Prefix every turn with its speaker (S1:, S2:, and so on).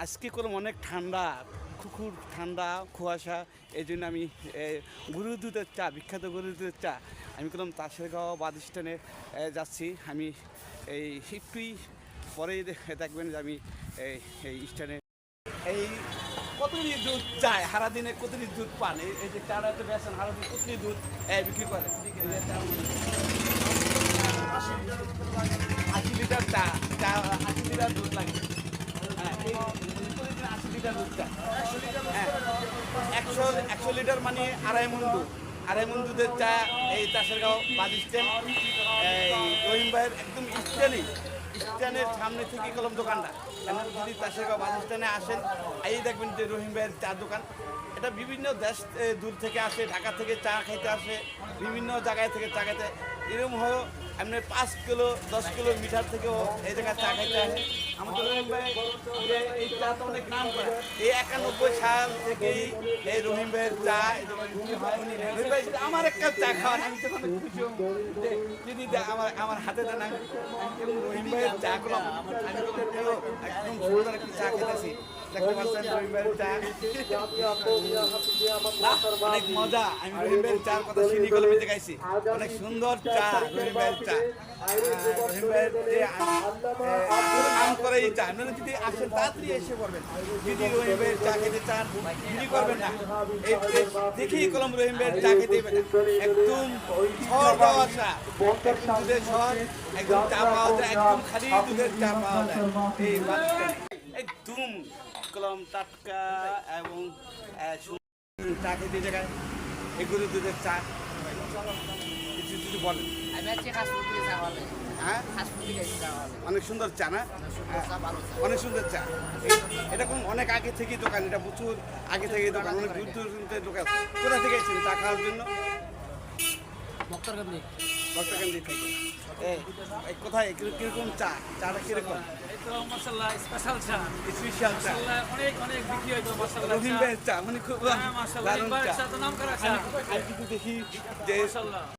S1: আজকে করলাম অনেক ঠান্ডা, খুব ঠান্ডা কুয়াশা। এই জন্য আমি গরুর দুধের চা, বিখ্যাত গরুর দুধের চা আমি করলাম তাসেরগাঁও বাস স্ট্যান্ডে যাচ্ছি। আমি এই একটুই পরেই দেখবেন যে আমি এই স্ট্যান্ডে এই কতদিন দুধ চায় সারাদিনে, কতদিন দুধ পান, এই যে চাটা তো বেছেন সারাদিন কতদিন দুধ বিক্রি করে। 80 লিটার চা, 80 লিটার দুধ লাগে। হ্যাঁ, এই প্রতিদিন 80 লিটার দুধ চা। হ্যাঁ, 100 লিটার মানে 2.5 মণ দুধ। 2.5 মণ দুধের চা এই তাসেরগাঁও বাস স্ট্যান্ড, এই রহিম ভাইয়ের একদম স্ট্যান্ডের সামনে থেকে কলম দোকানটা। যদি তাসেরগাঁও বাস স্ট্যান্ডে আসেন, এই দেখবেন যে রহিম ভাইয়ের চা দোকান। এটা বিভিন্ন দেশ দূর থেকে আসে, ঢাকা থেকে চা খাইতে আসে, বিভিন্ন জায়গায় থেকে চা খাইতে। এরকম হয় এমনি 5 কিলো 10 কিলোমিটার থেকেও এই জায়গায় চা খাইতে আসে। আমাদের রহিম ভাই এই চা তো অনেক নাম করা। এই 91 সাল থেকেই এই রহিম ভাইয়ের চা রহিম ভাই আমার এক কাপ চা খাওয়ান, আমি তখন খুশি হব যে যদি আমার হাতে দেন। আমি রহিম ভাইয়ের চা করলাম, আমি একদম সুন্দর একটি চা খেতেছি। দেখতে পাচ্ছেন রহিম ভাইয়ের চা অনেক মজা। আমি রহিম ভাইয়ের চার কথা চিনি কলমে দেখাইছি, অনেক সুন্দর চা রহিম ভাইয়ের চা। রহিম ভাইয়ের যে আম করে এই চা, আপনারা যদি আসেন তাড়াতাড়ি এসে পড়বেন। যদি রহিম ভাইয়ের চা খেতে চান দেরি করবেন না, দেখি কলম রহিম ভাইয়ের চা খেতে একদম শহর যাওয়া আসা, দুধের শহর, একদম চা পাওয়া যায়, একদম খালি দুধের চা পাওয়া যায় এই একদম কলম টাটকা এবং চা খেতে জায়গায় এগুলো দুধের চা যদি বলেন। হ্যাঁ, অনেক সুন্দর চা না, অনেক সুন্দর চা। এটা কোন অনেক আগে থেকেই দোকান, এটা প্রচুর আগে থেকেই দোকান, অনেক দূর দূর দোকান। কোথা থেকে এসেছেন চা খাওয়ার জন্য? ভক্তকান্দি থেকে। কোথায় কিরকম চা, চাটা কিরকম?
S2: স্পেশাল চা অনেক বিক্রি হয়।
S1: রহিম ভাইয়ের চা মানে খুব দারুণ চা।
S2: নাম করা
S1: আমি কিন্তু দেখি যে